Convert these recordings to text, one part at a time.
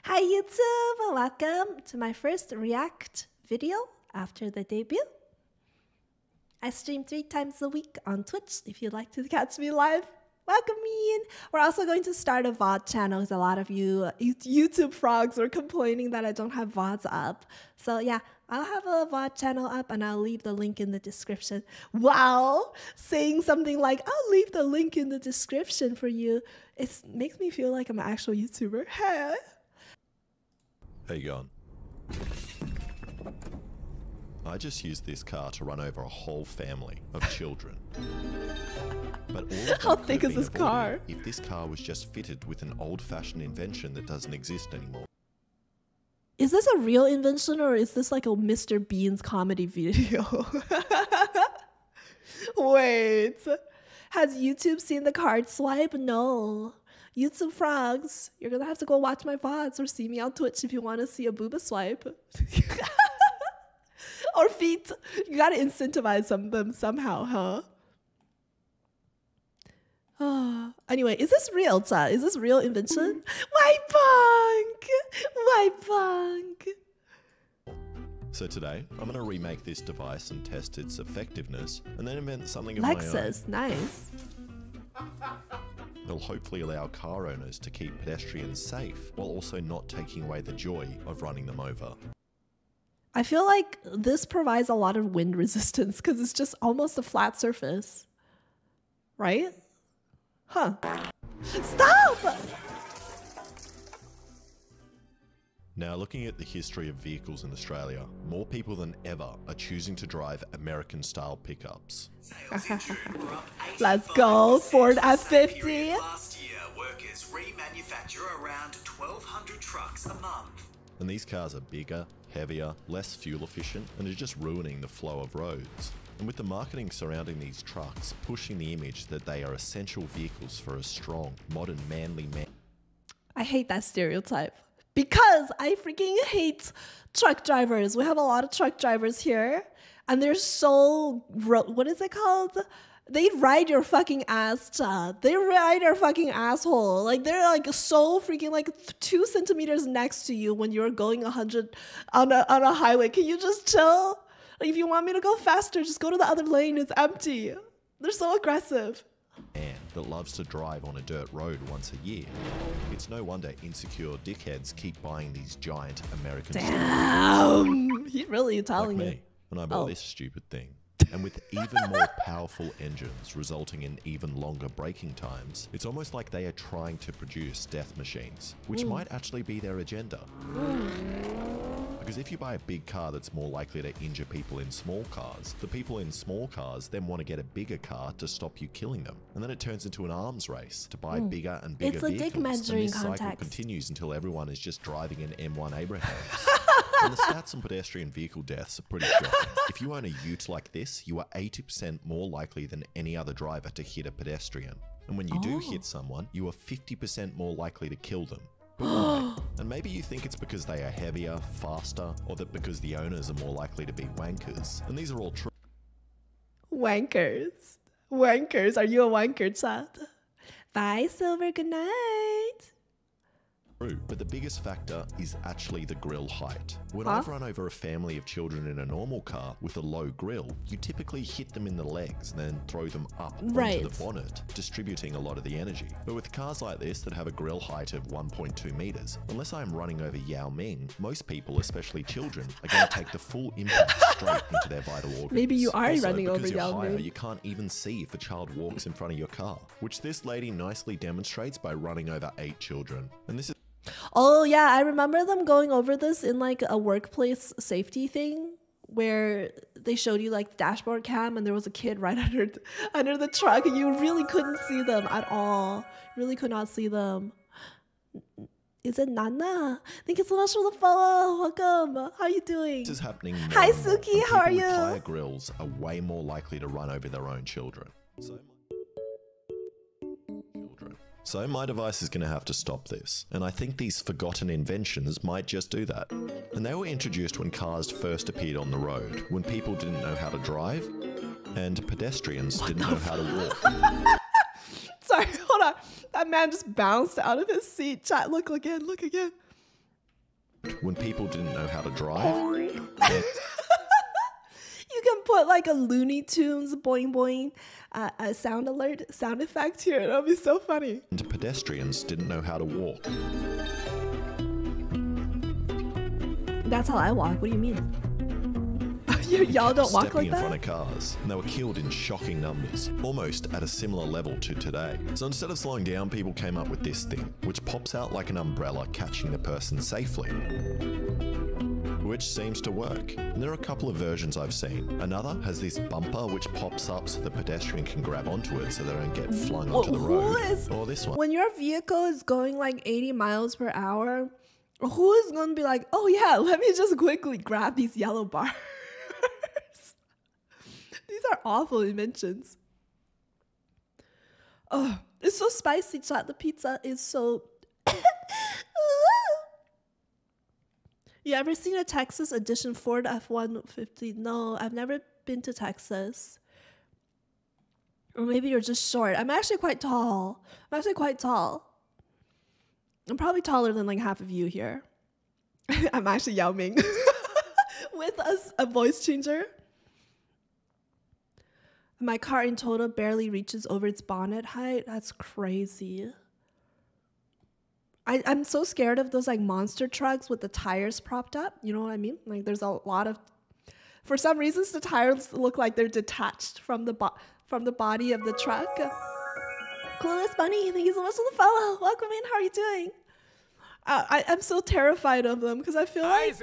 Hi YouTube! Welcome to my first React video after the debut. I stream 3 times a week on Twitch. If you'd like to catch me live, welcome me in. We're also going to start a VOD channel because a lot of you YouTube frogs were complaining that I don't have VODs up. So yeah, I'll have a VOD channel up and I'll leave the link in the description. Wow! Saying something like, I'll leave the link in the description for you. It makes me feel like I'm an actual YouTuber. Hey. How you going? I just used this car to run over a whole family of children. But all of them How thick is this car? If this car was just fitted with an old-fashioned invention that doesn't exist anymore. Is this a real invention or is this like a Mr. Bean's comedy video? Wait, has YouTube seen the card swipe? No. YouTube frogs, you're gonna have to go watch my VODs or see me on Twitch if you want to see a booba swipe. Or feet. You gotta incentivize them somehow, huh? Anyway, is this real, chat? Is this real invention? White punk! White punk! So today, I'm going to remake this device and test its effectiveness, and then invent something of my own. Lexus, nice. They'll hopefully allow car owners to keep pedestrians safe, while also not taking away the joy of running them over. I feel like this provides a lot of wind resistance because it's just almost a flat surface. Right? Huh. Stop! Now, looking at the history of vehicles in Australia, more people than ever are choosing to drive American-style pickups. Let's go, Ford F-50. Last year, workers remanufacture around 1,200 trucks a month. And these cars are bigger, heavier, less fuel efficient, and are just ruining the flow of roads. And with the marketing surrounding these trucks pushing the image that they are essential vehicles for a strong, modern, manly man. I hate that stereotype because I freaking hate truck drivers. We have a lot of truck drivers here and they're so, what is it called? They ride your fucking ass, chat. They ride your fucking asshole. Like they're like so freaking like 2 centimeters next to you when you're going 100 on a highway. Can you just chill? Like if you want me to go faster, just go to the other lane. It's empty. They're so aggressive. Man that loves to drive on a dirt road once a year. It's no wonder insecure dickheads keep buying these giant American. Damn, he's really telling like me. Me. And I bought this stupid thing. And with even more powerful engines resulting in even longer braking times, it's almost like they are trying to produce death machines, which might actually be their agenda. Because if you buy a big car that's more likely to injure people in small cars, the people in small cars then want to get a bigger car to stop you killing them. And then it turns into an arms race to buy bigger and bigger vehicles. Dick measuring and this cycle continues until everyone is just driving an M1 Abrahams. And the stats on pedestrian vehicle deaths are pretty shocking. If you own a ute like this, you are 80% more likely than any other driver to hit a pedestrian. And when you do hit someone, you are 50% more likely to kill them. But why? And maybe you think it's because they are heavier, faster, or that because the owners are more likely to be wankers. And these are all true. Wankers. Wankers. Are you a wanker, chat? Bye, Silver. Good night. But the biggest factor is actually the grille height. When I've run over a family of children in a normal car with a low grille, you typically hit them in the legs and then throw them up onto the bonnet, distributing a lot of the energy. But with cars like this that have a grille height of 1.2 meters, unless I'm running over Yao Ming, most people, especially children, are going to take the full impact straight into their vital organs. Maybe you are also, running over Yao Yao Ming. Ming. You can't even see if a child walks in front of your car, which this lady nicely demonstrates by running over 8 children. And this is Oh yeah, I remember them going over this in like a workplace safety thing where they showed you like the dashboard cam and there was a kid right under the truck and you really couldn't see them at all. Really could not see them. Is it Nana? Thank you so much for the follow. Welcome. How are you doing? This is happening more Hi and more, Suki, how are you? People with higher grills are way more likely to run over their own children. So my device is going to have to stop this, and I think these forgotten inventions might just do that. And they were introduced when cars first appeared on the road, when people didn't know how to drive, and pedestrians didn't know how to walk. Sorry, hold on. That man just bounced out of his seat. Chat, look again, look again. when people didn't know how to drive. You can put like a Looney Tunes boing boing sound alert, sound effect here. That'll be so funny. And pedestrians didn't know how to walk. That's how I walk. What do you mean? Y'all don't walk like in that? front of cars, and they were killed in shocking numbers, almost at a similar level to today. So instead of slowing down, people came up with this thing, which pops out like an umbrella, catching the person safely, which seems to work. And there are a couple of versions I've seen. Another has this bumper which pops up so the pedestrian can grab onto it so they don't get flung onto the road. Or this one. When your vehicle is going like 80 miles per hour, who is going to be like, oh yeah, let me just quickly grab these yellow bars? These are awful inventions. Oh, it's so spicy, chat. The pizza is so... You ever seen a Texas edition Ford F-150? No, I've never been to Texas. Or maybe you're just short. I'm actually quite tall. I'm probably taller than like half of you here. I'm actually Yao Ming with a voice changer. My car in total barely reaches over its bonnet height. That's crazy. I'm so scared of those like monster trucks with the tires propped up. You know what I mean? Like there's a lot of, for some reasons the tires look like they're detached from the body of the truck. Clueless Bunny, thank you so much for the follow. Welcome in. How are you doing? I'm so terrified of them because I feel like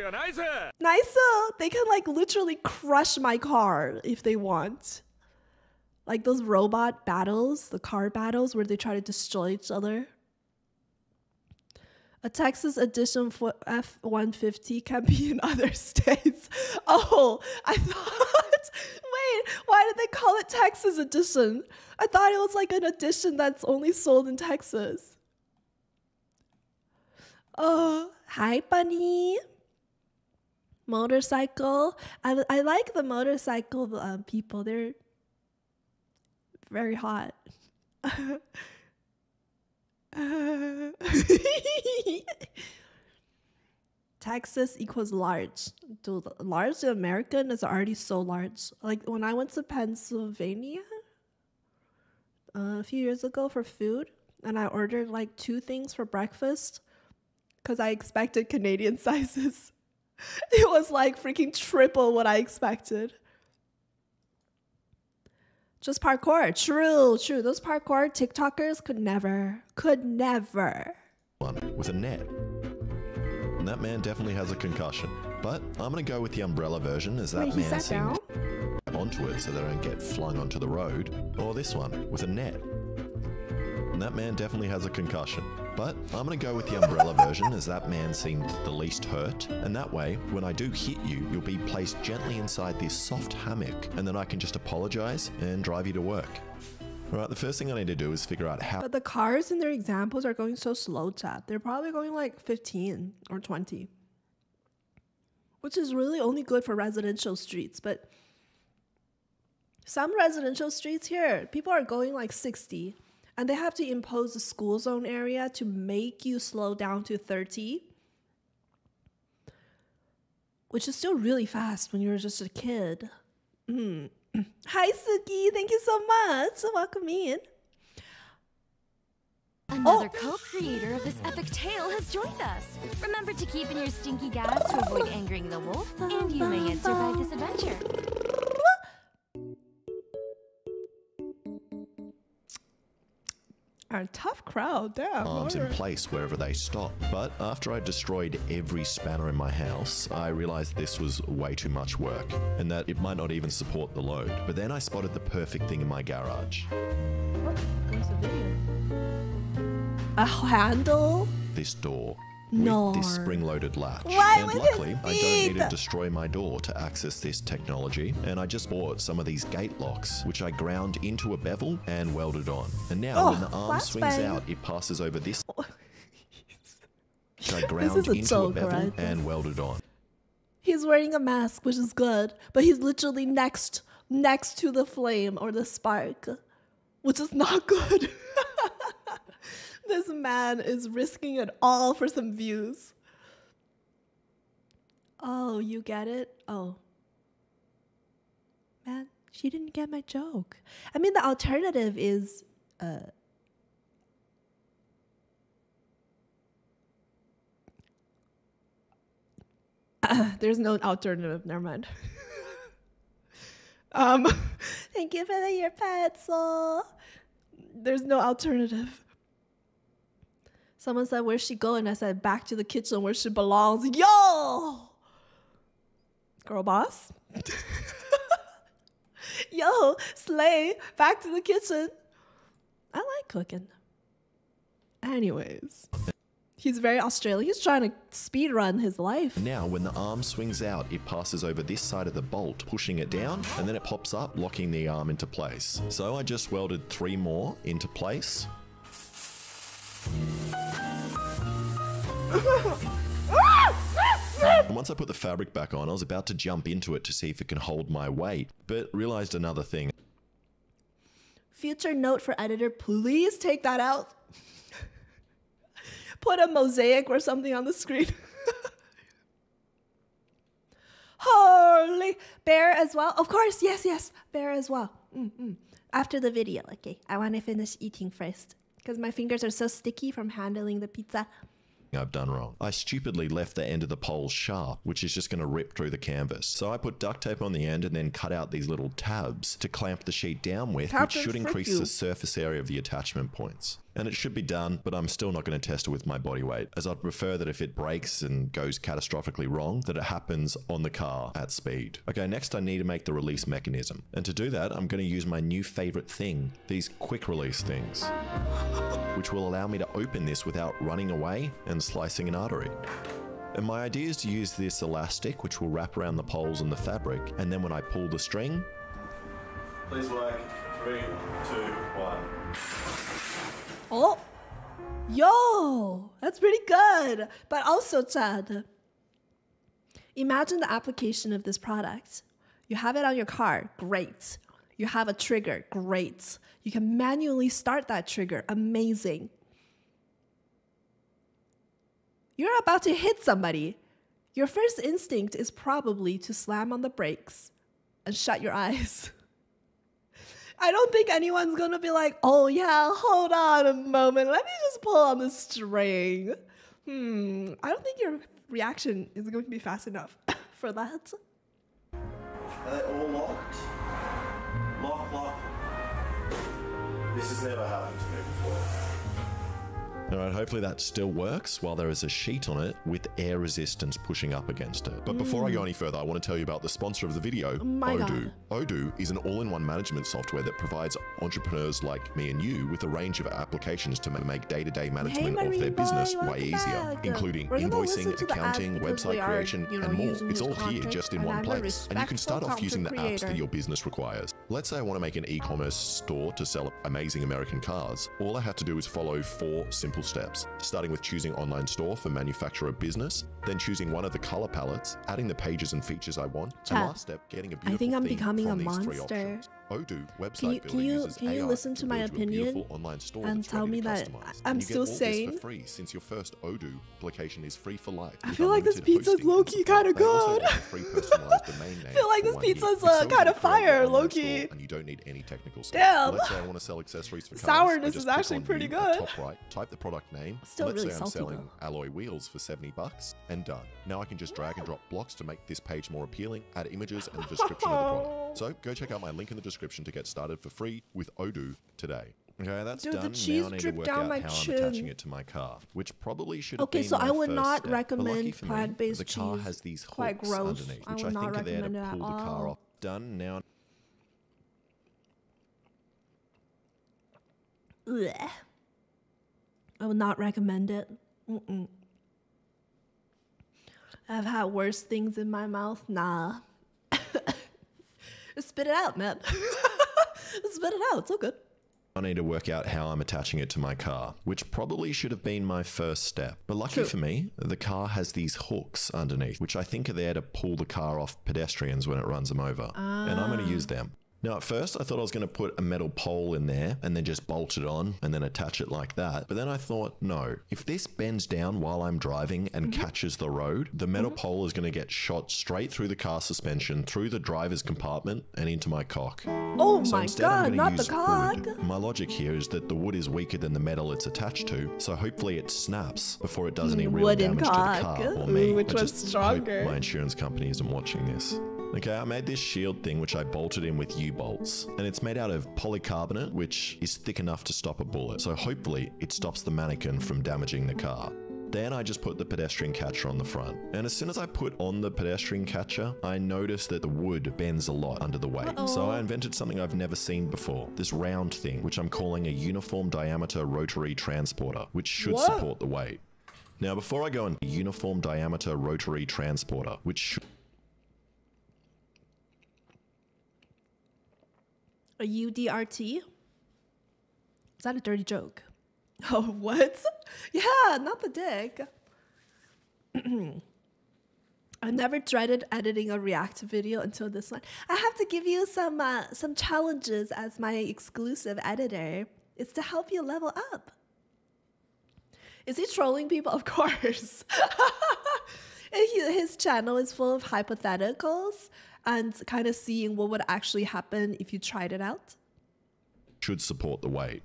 nice. They can like literally crush my car if they want. Like those robot battles, the car battles where they try to destroy each other. A Texas edition for F-150 can be in other states. Oh, I thought, wait, why did they call it Texas edition? I thought it was like an edition that's only sold in Texas. Oh, hi, Bunny. Motorcycle. I like the motorcycle people. They're very hot. Texas equals large. Dude, large American is already so large. Like when I went to Pennsylvania a few years ago for food, and I ordered like 2 things for breakfast because I expected Canadian sizes. It was like freaking triple what I expected. Just parkour. True. Those parkour TikTokers could never. One with a net. And that man definitely has a concussion. But I'm going to go with the umbrella version as that man seemed onto it so they don't get flung onto the road. Or this one with a net. And that man definitely has a concussion. But I'm going to go with the umbrella version as that man seemed the least hurt. And that way, when I do hit you, you'll be placed gently inside this soft hammock. And then I can just apologize and drive you to work. All right, the first thing I need to do is figure out how... But the cars in their examples are going so slow, chat. They're probably going like 15 or 20. Which is really only good for residential streets. But some residential streets here, people are going like 60. And they have to impose a school zone area to make you slow down to 30. Which is still really fast when you're just a kid. Hi, Suki. Thank you so much. Welcome in. Another co-creator of this epic tale has joined us. Remember to keep in your stinky gas to avoid angering the wolf, and you may yet survive this adventure. A tough crowd, damn. Arms in place wherever they stop. But after I destroyed every spanner in my house, I realized this was way too much work and that it might not even support the load. But then I spotted the perfect thing in my garage. Oh, there's a video. A handle? This door. No. With this spring-loaded latch. Why and with luckily, his I don't feet? need to destroy my door to access this technology. And I just bought some of these gate locks, which I ground into a bevel and welded on. And now when the arm swings out, it passes over this. Which I ground into a bevel and welded on. He's wearing a mask, which is good, but he's literally next to the flame or the spark, which is not good. This man is risking it all for some views. Oh, you get it? Oh. Man, she didn't get my joke. I mean, the alternative is... there's no alternative. Never mind. Thank you for the year, Petzl. There's no alternative. Someone said, where'd she go? And I said, back to the kitchen where she belongs. Yo! Girl boss. Yo, slay. Back to the kitchen. I like cooking. Anyways. He's very Australian. He's trying to speed run his life. Now, when the arm swings out, it passes over this side of the bolt, pushing it down, and then it pops up, locking the arm into place. So I just welded 3 more into place. And once I put the fabric back on, I was about to jump into it to see if it can hold my weight, but realized another thing. Future note for editor, please take that out. Put a mosaic or something on the screen. Holy, bear as well? Of course, yes, bear as well. After the video, okay. I want to finish eating first because my fingers are so sticky from handling the pizza. I've done wrong. I stupidly left the end of the pole sharp, which is just going to rip through the canvas. So I put duct tape on the end and then cut out these little tabs to clamp the sheet down with, which should increase the surface area of the attachment points. And it should be done, but I'm still not going to test it with my body weight, as I'd prefer that if it breaks and goes catastrophically wrong, that it happens on the car at speed. Okay, next I need to make the release mechanism. And to do that, I'm going to use my new favorite thing, these quick release things, which will allow me to open this without running away and slicing an artery. And my idea is to use this elastic, which will wrap around the poles and the fabric, and then when I pull the string... Please work. 3, 2, 1. Oh, yo, that's pretty good. But also, Chad, imagine the application of this product. You have it on your car, great. You have a trigger, great. You can manually start that trigger, amazing. You're about to hit somebody. Your first instinct is probably to slam on the brakes and shut your eyes. I don't think anyone's gonna be like, oh yeah, hold on a moment, let me just pull on the string. I don't think your reaction is going to be fast enough for that. Are they all locked? Lock. This has never happened to me before. Alright, hopefully that still works while there is a sheet on it with air resistance pushing up against it. But before I go any further, I want to tell you about the sponsor of the video, Odoo. Odoo is an all-in-one management software that provides entrepreneurs like me and you with a range of applications to make day-to-day management of their business way easier, including invoicing, accounting, website creation, and more. It's all here just in one place. And you can start off using the apps that your business requires. Let's say I want to make an e-commerce store to sell amazing American cars. All I have to do is follow 4 simple steps, starting with choosing online store for manufacturer business, then choosing one of the color palettes, adding the pages and features I want, and last step, getting a beautiful I think I'm theme becoming a from these 3 monster. options. Odoo website builder uses Can you AI listen to my opinion and tell me that I'm still sane? For free, since your first Odoo application is free for life. I feel like this pizza's low-key kind of good. I feel like this pizza's kind of fire, low-key. And you don't need any technical skills. Damn. Let's say I want to sell accessories for cars. Sourness is actually pretty good. Top right, type the product name. Still Let's really say I'm salty selling though. alloy wheels for $70 and done. Now I can just drag and drop blocks to make this page more appealing, add images and the description of the product. So go check out my link in the description to get started for free with Odoo today. Okay, that's done. The cheese now I need to dripped work down out my how chin. I'm attaching it to my car, which probably should have been so my I would first not step. recommend But lucky for me, plant-based the car cheese. has these Quite hooks gross. underneath, I which would I not think are there to recommend it pull at the car all. off. Done now. Ugh. I would not recommend it. I've had worse things in my mouth. Nah. Spit it out, man. Spit it out. It's all good. I need to work out how I'm attaching it to my car, which probably should have been my first step. But lucky for me, the car has these hooks underneath, which I think are there to pull the car off pedestrians when it runs them over. And I'm going to use them. Now, at first, I thought I was going to put a metal pole in there and then just bolt it on and then attach it like that. But then I thought, no, if this bends down while I'm driving and catches the road, the metal pole is going to get shot straight through the car suspension, through the driver's compartment and into my cock. Oh So my instead, I'm god, gonna not the use cock. wood. My logic here is that the wood is weaker than the metal it's attached to, so hopefully it snaps before it does any real Wooden damage cock. to the car or me. Ooh, which I was just stronger. hope my insurance company isn't watching this. Okay, I made this shield thing which I bolted in with U-bolts, and it's made out of polycarbonate, which is thick enough to stop a bullet, so hopefully it stops the mannequin from damaging the car. Then I just put the pedestrian catcher on the front, and as soon as I put on the pedestrian catcher, I noticed that the wood bends a lot under the weight. So I invented something I've never seen before, this round thing, which I'm calling a uniform diameter rotary transporter, which should support the weight. Now before I go into uniform diameter rotary transporter, which should A UDRT? Is that a dirty joke? Oh, what? Yeah, not the dick. I never dreaded editing a React video until this one. I have to give you some challenges as my exclusive editor. It's to help you level up. Is he trolling people? Of course. His channel is full of hypotheticals and kind of seeing what would actually happen if you tried it out. should support the weight.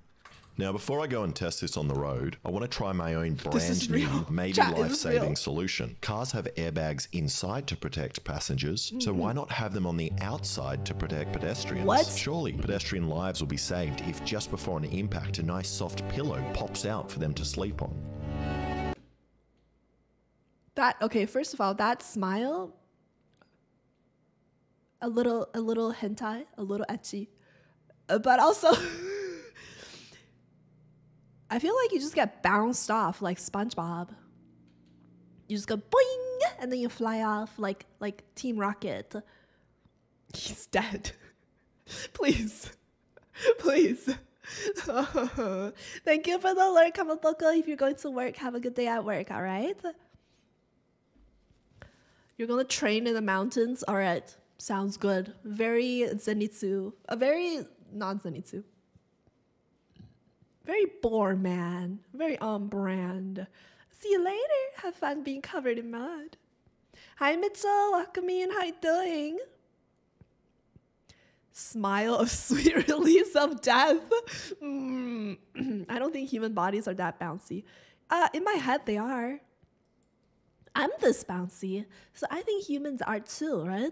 Now, before I go and test this on the road, I want to try my own is brand new, real. maybe Chat, is life-saving real. solution. Cars have airbags inside to protect passengers, so why not have them on the outside to protect pedestrians? What? Surely pedestrian lives will be saved if just before an impact, a nice soft pillow pops out for them to sleep on. Okay, first of all, that smile, a little hentai, a little ecchi, but also I feel like you just get bounced off like SpongeBob. You just go boing, and then you fly off like Team Rocket. He's dead. Please, please. Thank you for the alert, Kamotoko. If you're going to work, have a good day at work. All right. You're gonna train in the mountains. All right, sounds good. Very Zenitsu. A very non-Zenitsu. Very bored man. Very on brand. See you later. Have fun being covered in mud. Hi Mitchell, welcome in. How you doing? Smile of sweet release of death. I don't think human bodies are that bouncy. In my head, they are. I'm this bouncy, so I think humans are too, right?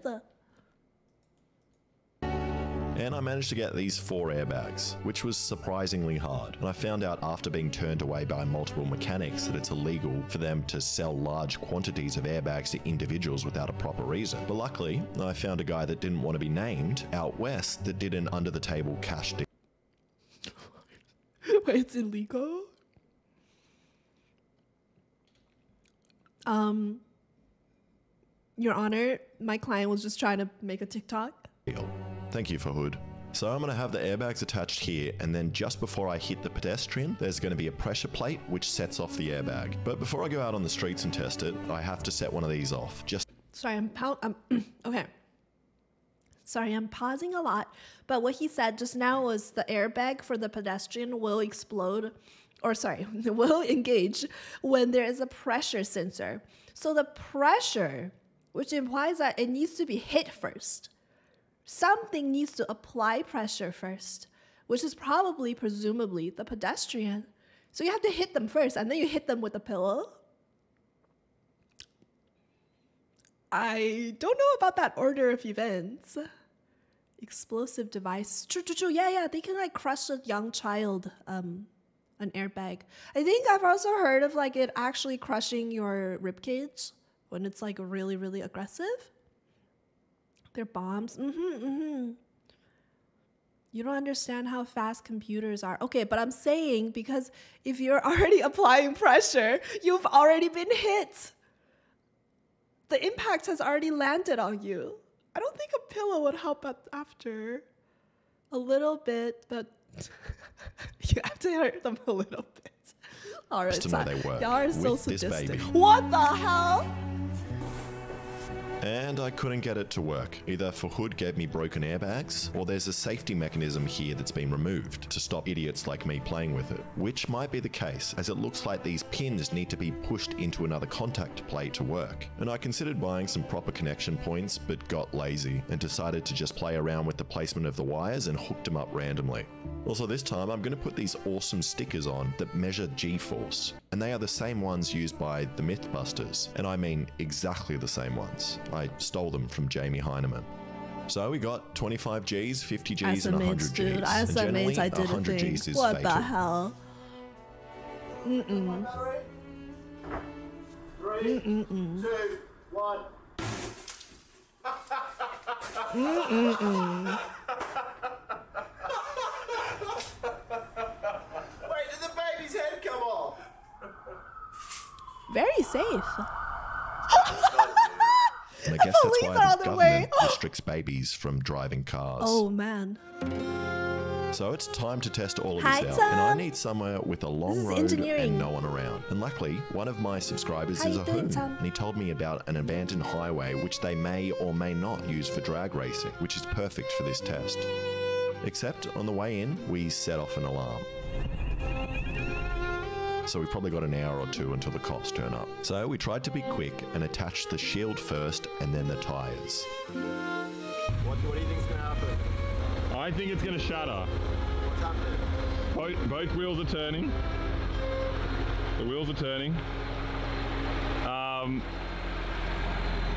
And I managed to get these 4 airbags, which was surprisingly hard. And I found out after being turned away by multiple mechanics that it's illegal for them to sell large quantities of airbags to individuals without a proper reason. But luckily, I found a guy that didn't want to be named out west that did an under-the-table cash deal. Wait, it's illegal? Your Honor, my client was just trying to make a TikTok. Thank you, Fahood. So I'm going to have the airbags attached here, and then just before I hit the pedestrian, there's going to be a pressure plate which sets off the airbag. But before I go out on the streets and test it, I have to set one of these off. Sorry, okay. Sorry, I'm pausing a lot. But what he said just now was the airbag for the pedestrian will explode, or sorry, will engage when there is a pressure sensor. So the pressure, which implies that it needs to be hit first. Something needs to apply pressure first, which is probably, presumably, the pedestrian. So you have to hit them first, and then you hit them with a pillow. I don't know about that order of events. Explosive device. True. Yeah. They can like crush a young child, an airbag. I think I've also heard of like it actually crushing your ribcage when it's like really, really aggressive. They're bombs. You don't understand how fast computers are. Okay, but I'm saying because if you're already applying pressure, you've already been hit. The impact has already landed on you. I don't think a pillow would help after. A little bit, but you have to hurt them a little bit. All right, to know they work. Y'all are so with this sadistic. baby. What the hell? And I couldn't get it to work. Either Fahud gave me broken airbags, or there's a safety mechanism here that's been removed to stop idiots like me playing with it. Which might be the case, as it looks like these pins need to be pushed into another contact plate to work. And I considered buying some proper connection points, but got lazy and decided to just play around with the placement of the wires and hooked them up randomly. Also this time I'm going to put these awesome stickers on that measure G-force, and they are the same ones used by the Mythbusters, and I mean exactly the same ones. I stole them from Jamie Heineman. So we got 25 Gs, 50 Gs, and 100 Gs. Dude, and generally, I did 100 Gs is what fatal. the hell? Mm-mm. 3, 2, 1. Mm-mm-mm. Wait, did the baby's head come off? Very safe. And I guess that's Police why are on the their way. government restricts babies from driving cars. Oh man. So it's time to test all of Hi, this out, and I Tom. need somewhere with a This long is road engineering. and no one around. And luckily, one of my subscribers How is you a doing, hoon, Tom? and he told me about an abandoned highway which they may or may not use for drag racing, which is perfect for this test. Except on the way in, we set off an alarm. So we probably got an hour or two until the cops turn up. So we tried to be quick and attached the shield first and then the tyres. What do you think's gonna happen? I think it's going to shatter. What's happening? Both wheels are turning. The wheels are turning.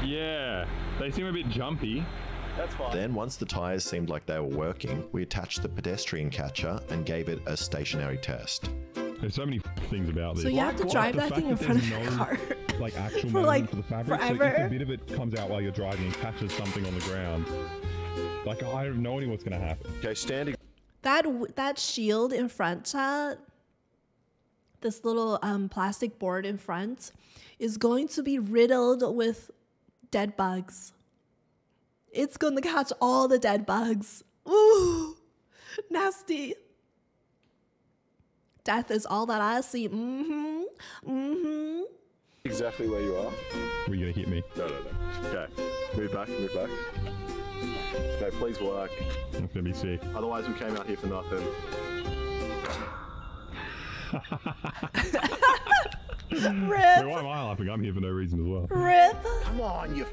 Yeah, they seem a bit jumpy. That's fine. Then, once the tyres seemed like they were working, we attached the pedestrian catcher and gave it a stationary test. There's so many things about this. So you have to drive The that fact thing in that front of there's your no, car. like actual For, measurement like, for the fabric. So forever. if a bit of it comes out while you're driving and catches something on the ground, like I have no idea what's going to happen. Okay, standing. That shield in front, chat, this little plastic board in front, is going to be riddled with dead bugs. It's going to catch all the dead bugs. Ooh, nasty. Death is all that I see. Mm-hmm. Mm-hmm. Exactly where you are. Were you going to hit me? No. Okay, move back, move back. Okay, please work. It's going to be sick. Otherwise, we came out here for nothing. Rip. Why am I laughing? I'm here for no reason as well. Rip. Come on, you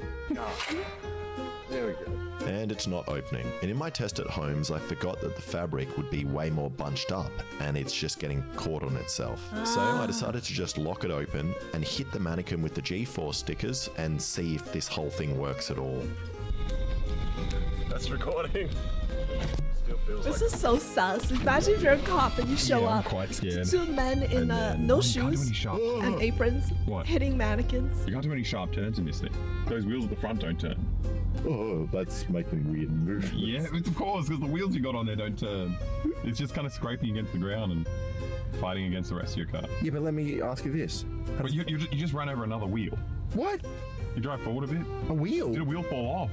There we go. And it's not opening. And in my test at Homes, I forgot that the fabric would be way more bunched up, and it's just getting caught on itself. So I decided to just lock it open and hit the mannequin with the G-force stickers and see if this whole thing works at all. That's recording. Still feels This like is so sus. Imagine if you're a cop and you show Yeah, I'm up. quite scared. Two men in no shoes and aprons What? hitting mannequins. You can't do any sharp turns in this thing. Those wheels at the front don't turn. Oh, that's making weird movements. Yeah, of course, because the wheels you got on there don't turn. It's just kind of scraping against the ground and fighting against the rest of your car. Yeah, but let me ask you this. But you just ran over another wheel. What? You drive forward a bit. A wheel? Did a wheel fall off?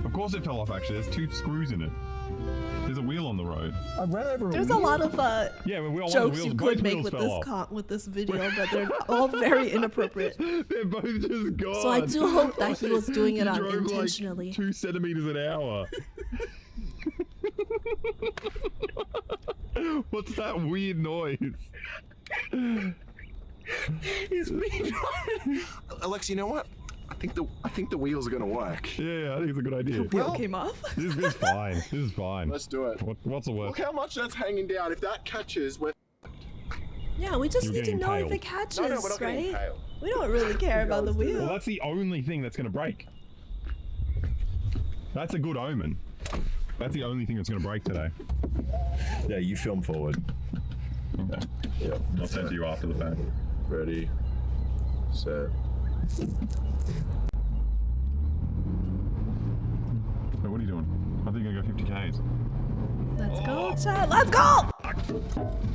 Of course it fell off, actually. There's 2 screws in it. There's a wheel on the road. I ran over a There's wheel. a lot of Yeah, but one of the jokes wheels, you both could make wheels with fell off. with this video, but they're all very inappropriate. They're both just gone. So I do hope that he was doing it He drove unintentionally. Like 2 centimeters an hour. What's that weird noise? It's me. Alex, you know what? I think the wheels are gonna work. Yeah, I think it's a good idea. Wheel Well- came off. This is fine. This is fine. Let's do it. What's the worst? Look how much that's hanging down. If that catches, we're Yeah, we just You're need to getting know if impaled. it catches, no, we're not getting right? impaled. We don't really care about the Well, wheel. that's the only thing that's going to break. That's a good omen. That's the only thing that's going to break today. Yeah, you film forward. Okay. Yeah. I'll send to you after the fact. Ready, set. Wait, what are you doing? I think I'm going to go 50 Ks. Let's go, chat. Let's go!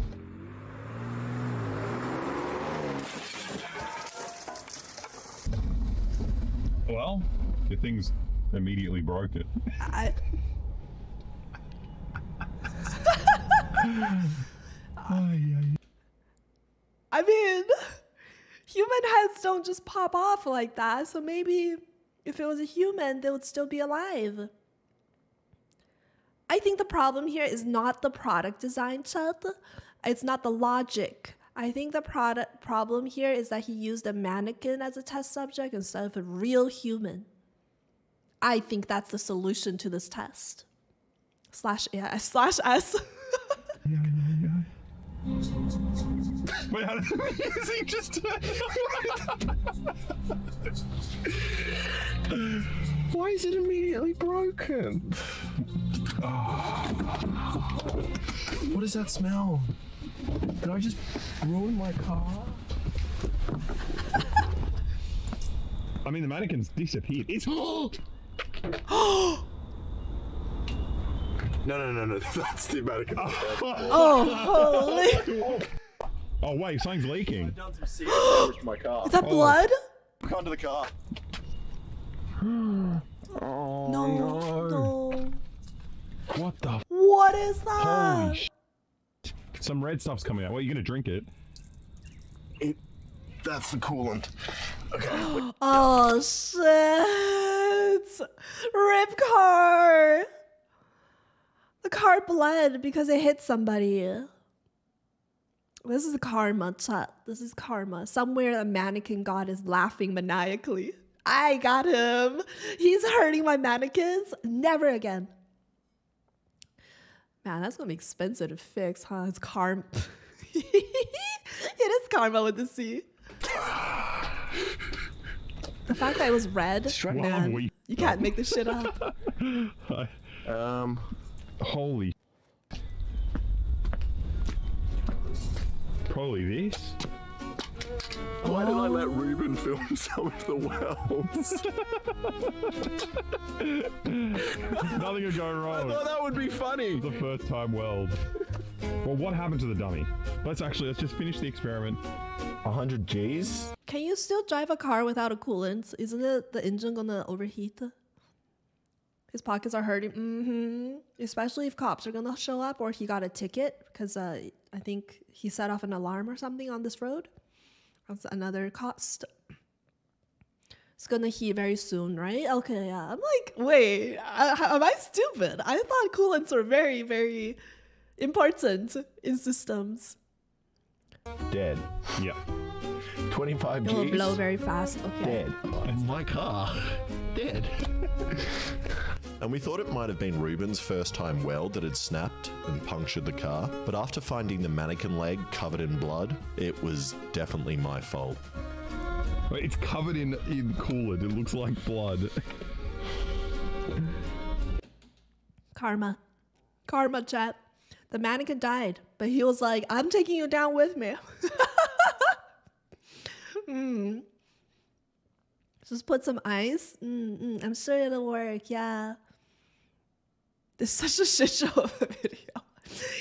Well, your thing's immediately broken. I mean, human heads don't just pop off like that, so maybe If it was a human, they would still be alive. I think the problem here is not the product design, Chet. It's not the logic. I think the problem here is that he used a mannequin as a test subject instead of a real human. I think that's the solution to this test. /AI/S. Wait, how did the music just turn? Why is it immediately broken? What does that smell? Did I just ruin my car? I mean, the mannequin's disappeared. It's No, that's the mannequin. Oh, holy. Oh, wait, something's leaking. I've done some serious damage to my car. Is that blood? Look under the car. Oh, No. What the? What is that? Holy sh! Some red stuff's coming out. What, are you gonna drink it? That's the coolant. Okay. Oh, shit. Rip car. The car bled because it hit somebody. This is karma, chat. This is karma. Somewhere a mannequin god is laughing maniacally. I got him. He's hurting my mannequins. Never again. Man, that's gonna be expensive to fix, huh? It's karma. It is karma with the C. The fact that it was red, man, you can't make this shit up. Holy. Probably this. Why did I let Ruben film some of the welds? Nothing could go wrong. I thought that would be funny. The first time weld. Well, what happened to the dummy? Let's just finish the experiment. 100 G's? Can you still drive a car without a coolant? Isn't it the engine gonna overheat? His pockets are hurting. Especially if cops are gonna show up or he got a ticket because I think he set off an alarm or something on this road. That's another cost. It's gonna heat very soon, right? Okay, yeah. I'm like, wait, am I stupid? I thought coolants were very, very important in systems. Dead. Yeah. 25 G's? It will blow very fast. Okay. Dead. And my car. Dead. And we thought it might have been Ruben's first time weld that had snapped and punctured the car, but after finding the mannequin leg covered in blood, it was definitely my fault. Wait, it's covered in coolant. It looks like blood. Karma. Karma, chat. The mannequin died, but he was like, I'm taking you down with me. Just put some ice. I'm sure it'll work, yeah. This is such a shit show of a video.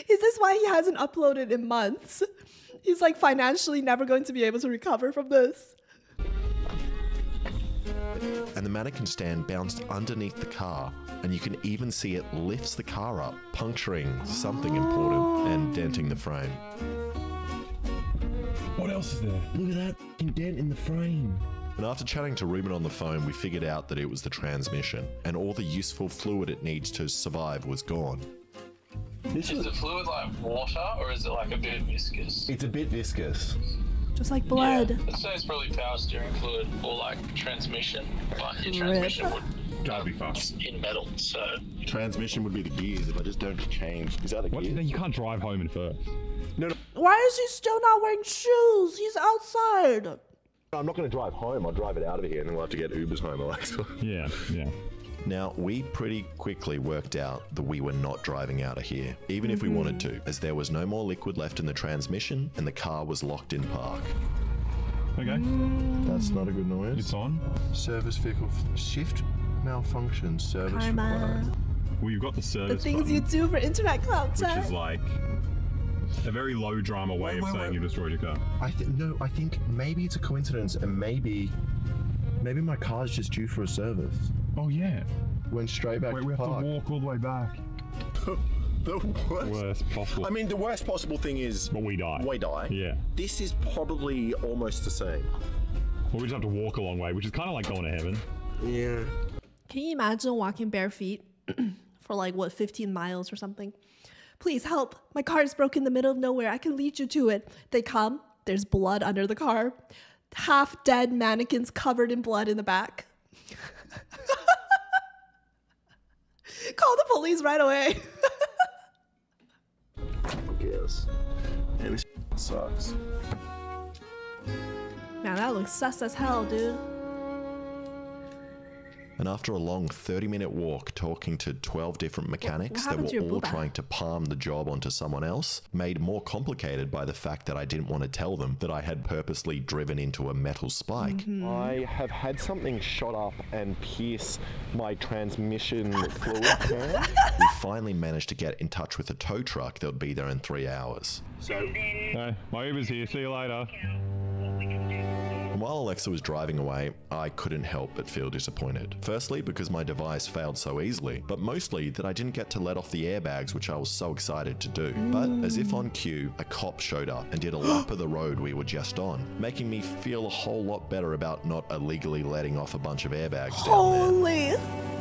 Is this why he hasn't uploaded in months? He's like financially never going to be able to recover from this. And the mannequin stand bounced underneath the car, and you can even see it lifts the car up, puncturing something important and denting the frame. What else is there? Look at that dent in the frame. And after chatting to Ruben on the phone, we figured out that it was the transmission, and all the useful fluid it needs to survive was gone. Is the fluid like water, or is it like a bit viscous? It's a bit viscous. Just like blood. Yeah, I'd say it's probably power steering fluid or like transmission, but your transmission would Gotta be fast. in metal, so... Transmission would be the gears if I just don't change. Is that the What? gears? No, you can't drive home in first. No, Why is he still not wearing shoes? He's outside. I'm not going to drive home. I'll drive it out of here and then we'll have to get Ubers home, Alexa. Yeah. Now, we pretty quickly worked out that we were not driving out of here, even if we wanted to, as there was no more liquid left in the transmission and the car was locked in park. Okay. That's not a good noise. It's on. Service vehicle shift malfunction. Service Karma. required. Well, you've got the The service things button, you do for internet clout which chat. is like a very low drama way of saying you destroyed your car. I think maybe it's a coincidence and maybe my car's just due for a service. Oh yeah. Went straight back Wait, to we have park. to walk all the way back. The worst. Worst possible. I mean, the worst possible thing is But we die. we die. Yeah. This is probably almost the same. Well, we just have to walk a long way, which is kind of like going to heaven. Yeah. Can you imagine walking bare feet for like, what, 15 miles or something? Please help. My car is broken in the middle of nowhere. I can lead you to it. They come. There's blood under the car. Half dead mannequins covered in blood in the back. Call the police right away. Yes. And this sucks. Man, that looks sus as hell, dude. And after a long 30-minute walk talking to 12 different mechanics that happened to your were all booba? trying to palm the job onto someone else, made more complicated by the fact that I didn't want to tell them that I had purposely driven into a metal spike. I have had something shot up and pierce my transmission fluid can. We finally managed to get in touch with a tow truck that would be there in 3 hours. Hey, my Uber's here. See you later. And while Alexa was driving away, I couldn't help but feel disappointed. Firstly, because my device failed so easily, but mostly that I didn't get to let off the airbags, which I was so excited to do. But as if on cue, a cop showed up and did a lap of the road we were just on, making me feel a whole lot better about not illegally letting off a bunch of airbags down there. Holy.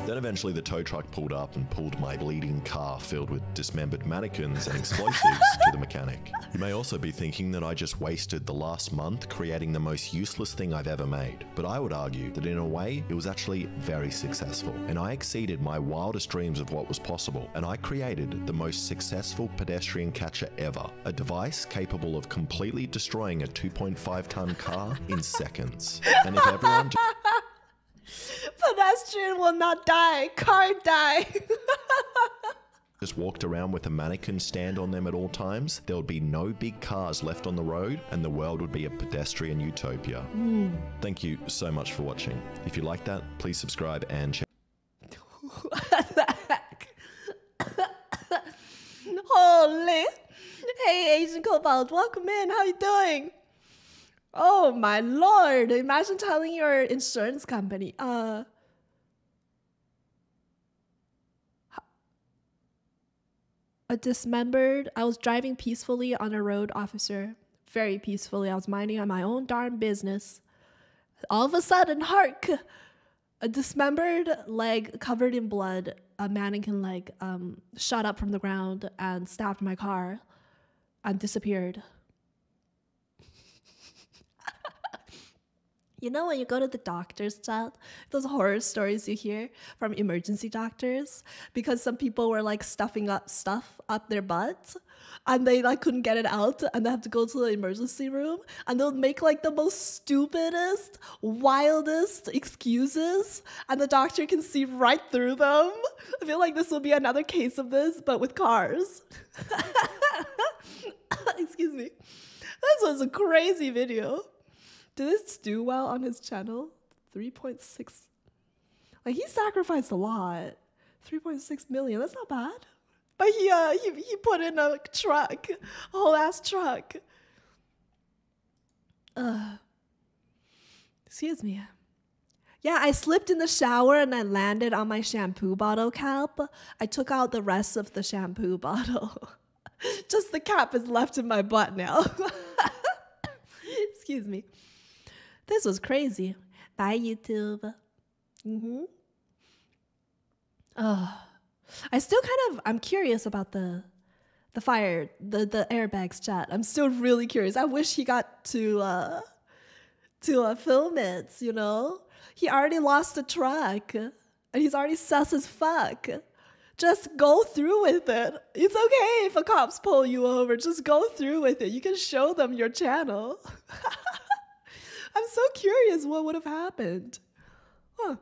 Then eventually the tow truck pulled up and pulled my bleeding car filled with dismembered mannequins and explosives to the mechanic. You may also be thinking that I just wasted the last month creating the most useless thing I've ever made, but I would argue that in a way it was actually very successful, and I exceeded my wildest dreams of what was possible, and I created the most successful pedestrian catcher ever, a device capable of completely destroying a 2.5-ton car in seconds. And if everyone Pedestrian will not die. Car die. just walked around with a mannequin stand on them at all times, there would be no big cars left on the road and the world would be a pedestrian utopia. Thank you so much for watching. If you like that, please subscribe and check. What the heck? Holy. Hey, Asian Cobalt, welcome in. How you doing? Oh my lord. Imagine telling your insurance company, I was driving peacefully on a road, officer. Very peacefully. I was minding my own darn business. All of a sudden, hark! A dismembered leg covered in blood, a mannequin leg, shot up from the ground and stabbed my car and disappeared. You know when you go to the doctor's chat, those horror stories you hear from emergency doctors, because some people were like stuffing up stuff up their butts and they like couldn't get it out and they have to go to the emergency room and they'll make like the most stupidest, wildest excuses and the doctor can see right through them. I feel like this will be another case of this, but with cars. Excuse me. This was a crazy video. Did this do well on his channel? 3.6. Like, he sacrificed a lot. 3.6 million. That's not bad. But he put in a truck, a whole ass truck. Excuse me. Yeah, I slipped in the shower and I landed on my shampoo bottle cap. I took out the rest of the shampoo bottle. Just the cap is left in my butt now. Excuse me. This was crazy. Bye, YouTube. I still I'm curious about the fire, the airbags chat. I'm still really curious. I wish he got to film it, you know? He already lost the truck and he's already sus as fuck. Just go through with it. It's okay if a cops pull you over. Just go through with it. You can show them your channel. I'm so curious what would have happened. Huh.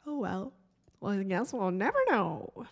Oh well. Well, I guess we'll never know.